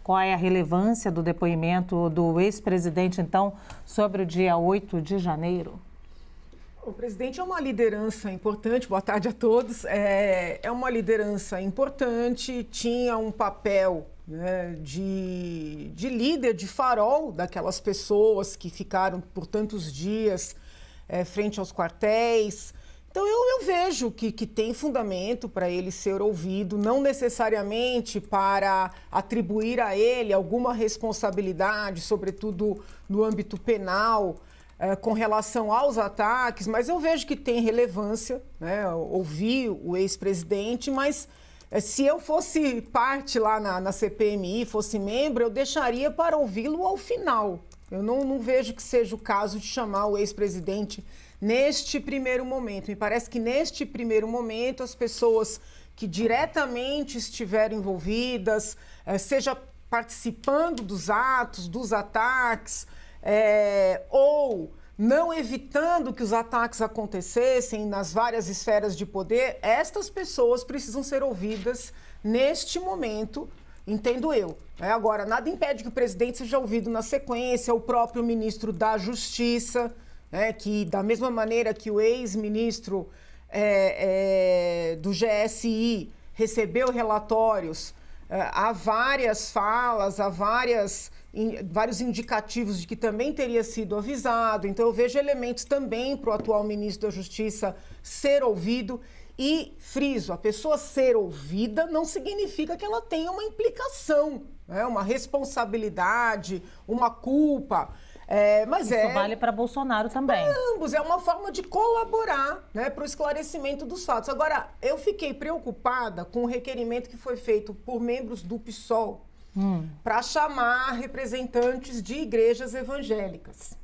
qual é a relevância do depoimento do ex-presidente, então, sobre o dia 8 de janeiro? O presidente é uma liderança importante, boa tarde a todos, é uma liderança importante, tinha um papel, né, de líder, de farol daquelas pessoas que ficaram por tantos dias frente aos quartéis. Então eu vejo que tem fundamento para ele ser ouvido, não necessariamente para atribuir a ele alguma responsabilidade, sobretudo no âmbito penal, com relação aos ataques, mas eu vejo que tem relevância, né, ouvir o ex-presidente, mas se eu fosse parte lá na CPMI, fosse membro, eu deixaria para ouvi-lo ao final. Eu não vejo que seja o caso de chamar o ex-presidente neste primeiro momento. Me parece que neste primeiro momento as pessoas que diretamente estiveram envolvidas, seja participando dos atos, dos ataques, ou não evitando que os ataques acontecessem nas várias esferas de poder, estas pessoas precisam ser ouvidas neste momento, entendo eu. Agora, nada impede que o presidente seja ouvido na sequência, o próprio ministro da Justiça, que da mesma maneira que o ex-ministro do GSI recebeu relatórios, há várias falas, há vários indicativos de que também teria sido avisado. Então, eu vejo elementos também para o atual ministro da Justiça ser ouvido. E, friso, a pessoa ser ouvida não significa que ela tenha uma implicação, uma responsabilidade, uma culpa. Mas isso vale para Bolsonaro também. Para ambos, é uma forma de colaborar, para o esclarecimento dos fatos. Agora, eu fiquei preocupada com o requerimento que foi feito por membros do PSOL para chamar representantes de igrejas evangélicas.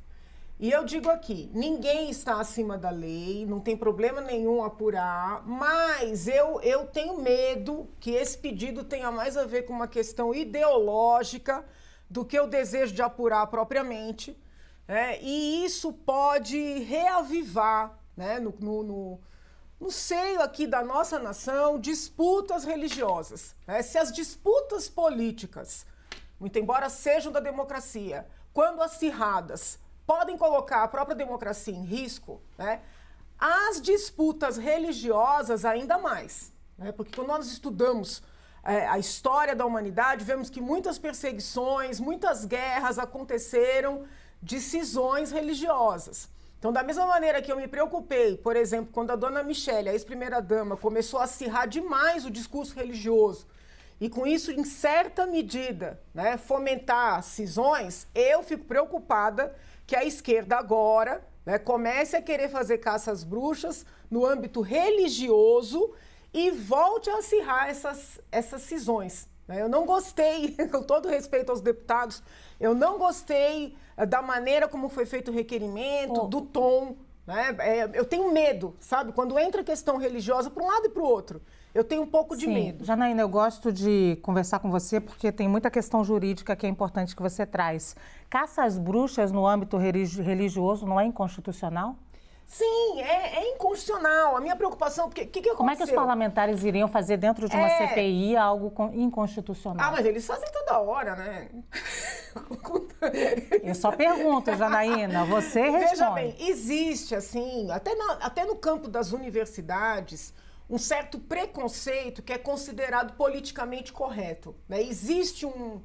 E eu digo aqui, ninguém está acima da lei, não tem problema nenhum apurar, mas eu tenho medo que esse pedido tenha mais a ver com uma questão ideológica do que o desejo de apurar propriamente, e isso pode reavivar, no seio aqui da nossa nação, disputas religiosas. Se as disputas políticas, muito embora sejam da democracia, quando acirradas, podem colocar a própria democracia em risco, as disputas religiosas ainda mais. Porque quando nós estudamos a história da humanidade, vemos que muitas perseguições, muitas guerras aconteceram de cisões religiosas. Então, da mesma maneira que eu me preocupei, por exemplo, quando a dona Michele, a ex-primeira-dama, começou a acirrar demais o discurso religioso, e com isso, em certa medida, fomentar cisões, eu fico preocupada que a esquerda agora comece a querer fazer caça às bruxas no âmbito religioso e volte a acirrar essas cisões. Eu não gostei, com todo respeito aos deputados, eu não gostei da maneira como foi feito o requerimento, do tom. Eu tenho medo, sabe? Quando entra a questão religiosa para um lado e para o outro, eu tenho um pouco de medo. Janaína, eu gosto de conversar com você porque tem muita questão jurídica que é importante que você traz. Caça às bruxas no âmbito religioso não é inconstitucional? Sim, é inconstitucional. A minha preocupação, porque o que aconteceu? Como é que os parlamentares iriam fazer dentro de uma CPI algo inconstitucional? Mas eles fazem toda hora, né? Eu só pergunto, Janaína, você responde. Veja bem, existe, assim, até no campo das universidades, um certo preconceito que é considerado politicamente correto. Existe um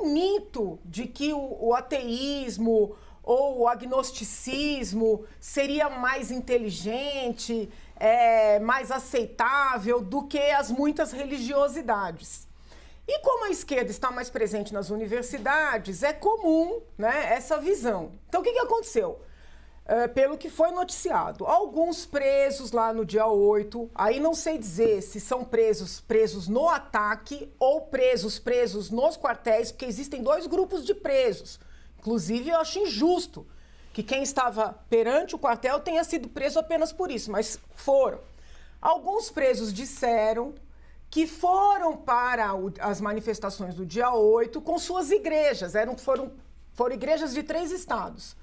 mito de que o ateísmo ou o agnosticismo seria mais inteligente, mais aceitável do que as muitas religiosidades. E como a esquerda está mais presente nas universidades, é comum, essa visão. Então, o que aconteceu? Pelo que foi noticiado, alguns presos lá no dia 8, aí não sei dizer se são presos no ataque ou presos nos quartéis, porque existem dois grupos de presos. Inclusive, eu acho injusto que quem estava perante o quartel tenha sido preso apenas por isso, mas foram. Alguns presos disseram que foram para as manifestações do dia 8 com suas igrejas, foram igrejas de 3 estados.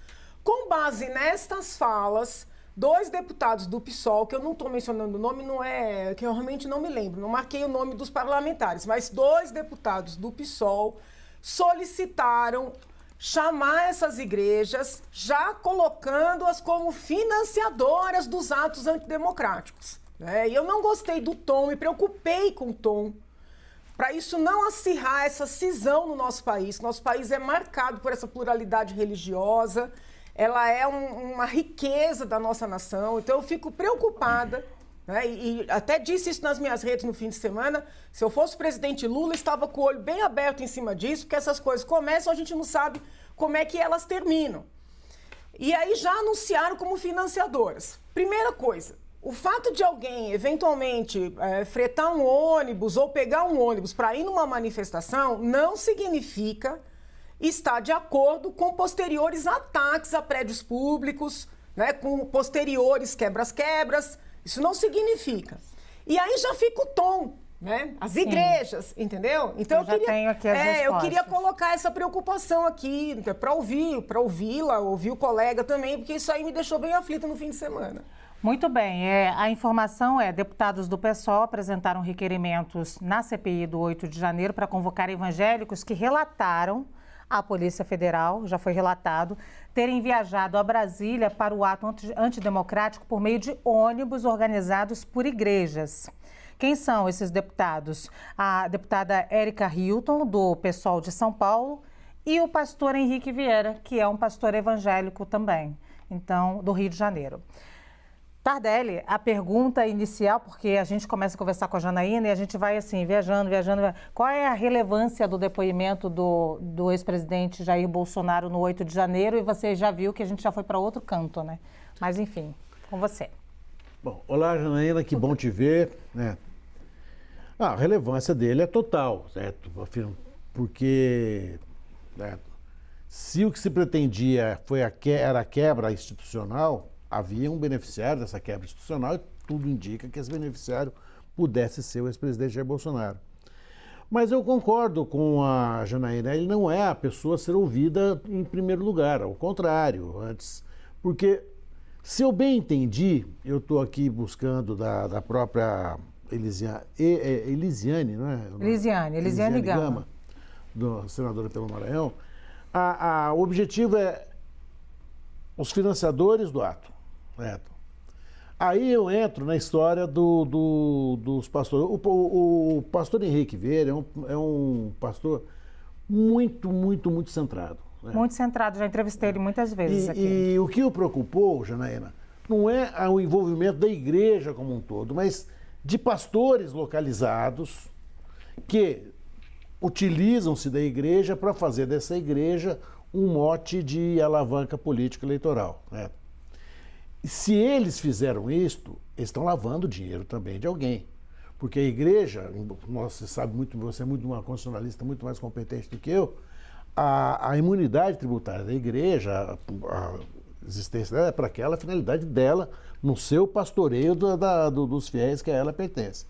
Com base nestas falas, 2 deputados do PSOL, que eu não estou mencionando o nome, que eu realmente não me lembro, não marquei o nome dos parlamentares, mas 2 deputados do PSOL solicitaram chamar essas igrejas, já colocando-as como financiadoras dos atos antidemocráticos. E eu não gostei do tom, me preocupei com o tom, para isso não acirrar essa cisão no nosso país. Nosso país é marcado por essa pluralidade religiosa, ela é uma riqueza da nossa nação, então eu fico preocupada, e até disse isso nas minhas redes no fim de semana, se eu fosse o presidente Lula, estava com o olho bem aberto em cima disso, porque essas coisas começam, a gente não sabe como é que elas terminam. E aí já anunciaram como financiadoras. Primeira coisa, o fato de alguém, eventualmente, fretar um ônibus ou pegar um ônibus para ir numa manifestação não significa estar de acordo com posteriores ataques a prédios públicos, com posteriores quebras-quebras. Isso não significa. E aí já fica o tom, as igrejas, entendeu? Então eu queria colocar essa preocupação aqui para ouvi-la, ouvir o colega também, porque isso aí me deixou bem aflita no fim de semana. Muito bem, a informação deputados do PSOL apresentaram requerimentos na CPI do 8 de janeiro para convocar evangélicos que relataram à Polícia Federal, já foi relatado, terem viajado a Brasília para o ato antidemocrático por meio de ônibus organizados por igrejas. Quem são esses deputados? A deputada Érica Hilton, do PSOL de São Paulo, e o pastor Henrique Vieira, que é um pastor evangélico também, então, do Rio de Janeiro. Tardelli, a pergunta inicial, porque a gente começa a conversar com a Janaína e a gente vai assim, viajando. Qual é a relevância do depoimento do ex-presidente Jair Bolsonaro no 8 de janeiro? E você já viu que a gente já foi para outro canto, né? Mas, enfim, com você. Bom, olá, Janaína, que bom te ver. A relevância dele é total, certo? Porque se o que se pretendia era a quebra institucional, havia um beneficiário dessa quebra institucional e tudo indica que esse beneficiário pudesse ser o ex-presidente Jair Bolsonaro. Mas eu concordo com a Janaína, ele não é a pessoa a ser ouvida em primeiro lugar, ao contrário, antes. Porque, se eu bem entendi, eu estou aqui buscando da própria Elisiane, não é? Elisiane Gama, senadora pelo Maranhão. O objetivo é os financiadores do ato. Certo. Aí eu entro na história dos pastores. O pastor Henrique Vieira é um pastor muito centrado. Muito centrado, já entrevistei ele muitas vezes aqui. E o que o preocupou, Janaína, não é o envolvimento da igreja como um todo, mas de pastores localizados que utilizam-se da igreja para fazer dessa igreja um mote de alavanca política eleitoral. Se eles fizeram isto, eles estão lavando dinheiro também de alguém. Porque a igreja, você sabe muito, você é muito uma constitucionalista muito mais competente do que eu, a imunidade tributária da igreja, a existência dela é para aquela finalidade dela, no seu pastoreio dos fiéis que a ela pertence.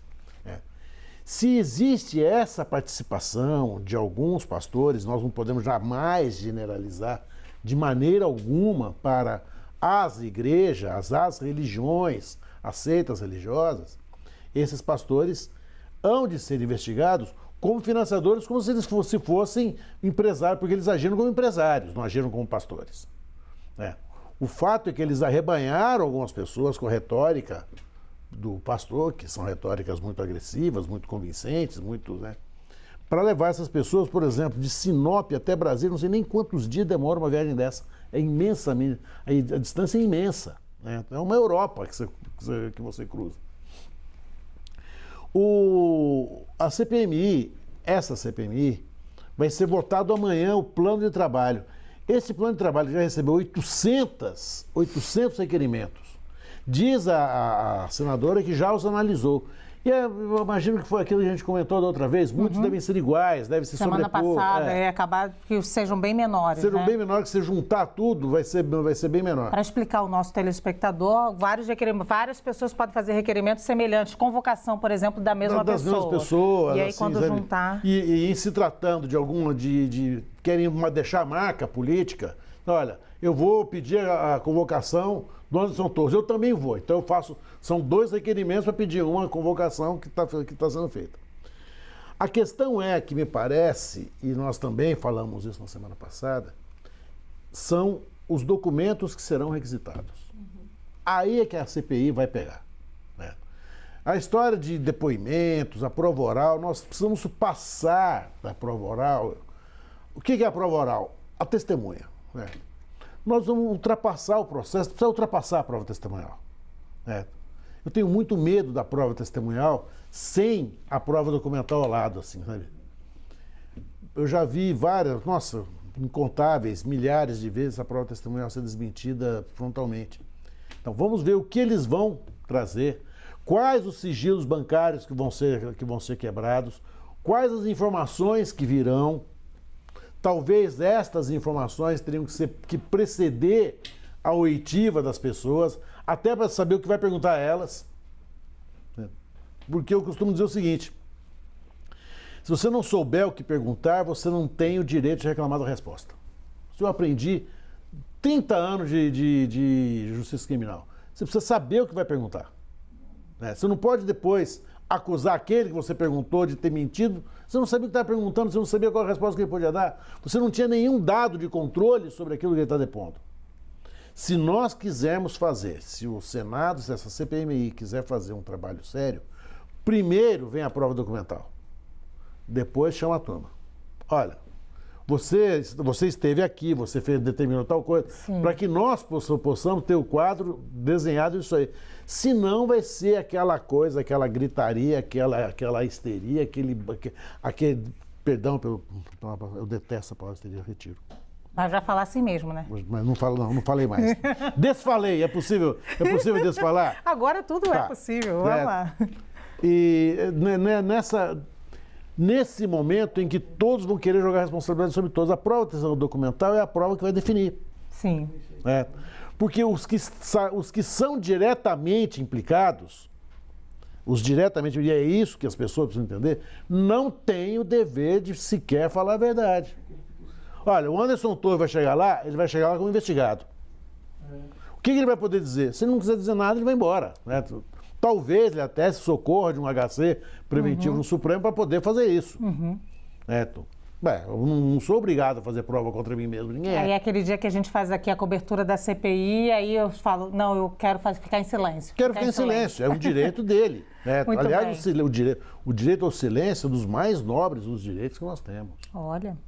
Se existe essa participação de alguns pastores, nós não podemos jamais generalizar de maneira alguma para as igrejas, as religiões, as seitas religiosas, esses pastores hão de ser investigados como financiadores, como se eles fossem empresários, porque eles agiram como empresários, não agiram como pastores. O fato é que eles arrebanharam algumas pessoas com retórica do pastor, que são retóricas muito agressivas, muito convincentes, para levar essas pessoas, por exemplo, de Sinop até Brasília, não sei nem quantos dias demora uma viagem dessa. É imensamente, a distância é imensa. É uma Europa que você cruza. A CPMI, essa CPMI, vai ser votado amanhã o plano de trabalho. Esse plano de trabalho já recebeu 800 requerimentos. Diz a senadora que já os analisou. E eu imagino que foi aquilo que a gente comentou da outra vez, muitos devem ser iguais, devem se sobrepor. Semana passada, acabar que sejam bem menores. Sejam bem menores, que se juntar tudo, vai ser bem menor. Para explicar ao nosso telespectador, várias pessoas podem fazer requerimentos semelhantes, convocação, por exemplo, da mesma pessoa. Das mesmas pessoas. E aí, assim, quando juntar... E se tratando de alguma, querem deixar marca política, olha, eu vou pedir a convocação do Anderson Torres, eu também vou. Então são 2 requerimentos para pedir uma convocação que está sendo feita. A questão é que me parece, e nós também falamos isso na semana passada, são os documentos que serão requisitados. Aí é que a CPI vai pegar. Né? A história de depoimentos, a prova oral, nós precisamos passar da prova oral. O que é a prova oral? A testemunha. Né? Nós vamos ultrapassar o processo, precisa ultrapassar a prova testemunhal. Né? Eu tenho muito medo da prova testemunhal sem a prova documental ao lado, assim, sabe? Eu já vi várias, nossa, incontáveis, milhares de vezes a prova testemunhal ser desmentida frontalmente. Então vamos ver o que eles vão trazer, quais os sigilos bancários que vão ser quebrados, quais as informações que virão. Talvez estas informações teriam que preceder a oitiva das pessoas, até para saber o que vai perguntar a elas. Porque eu costumo dizer o seguinte: se você não souber o que perguntar, você não tem o direito de reclamar da resposta. Isso eu aprendi 30 anos de justiça criminal. Você precisa saber o que vai perguntar. Você não pode depois acusar aquele que você perguntou de ter mentido. Você não sabia o que estava perguntando, você não sabia qual a resposta que ele podia dar. Você não tinha nenhum dado de controle sobre aquilo que ele está depondo. Se nós quisermos fazer, se o Senado, se essa CPMI quiser fazer um trabalho sério, primeiro vem a prova documental. Depois chama a turma. Olha, você esteve aqui, você determinou tal coisa, para que nós possamos ter o quadro desenhado isso aí. Senão vai ser aquela coisa, aquela gritaria, aquela histeria, aquele perdão, eu detesto a palavra histeria, retiro. Mas já falar assim mesmo, né? Mas não falei mais. Desfalei, é possível desfalar? Agora tudo é possível, vamos lá. E nesse momento em que todos vão querer jogar a responsabilidade sobre todos, a prova documental é a prova que vai definir. Sim. Porque os que são diretamente implicados, e é isso que as pessoas precisam entender, não têm o dever de sequer falar a verdade. Olha, o Anderson Torres vai chegar lá, ele vai chegar lá como investigado. O que ele vai poder dizer? Se ele não quiser dizer nada, ele vai embora. Né? Talvez ele até se socorra de um HC preventivo no Supremo para poder fazer isso. Eu não sou obrigado a fazer prova contra mim mesmo, ninguém é. Aí aquele dia que a gente faz aqui a cobertura da CPI, aí eu falo, não, eu quero ficar em silêncio. Quero ficar em silêncio, é um direito dele. Né? Aliás, o direito ao silêncio é um dos mais nobres dos direitos que nós temos. Olha.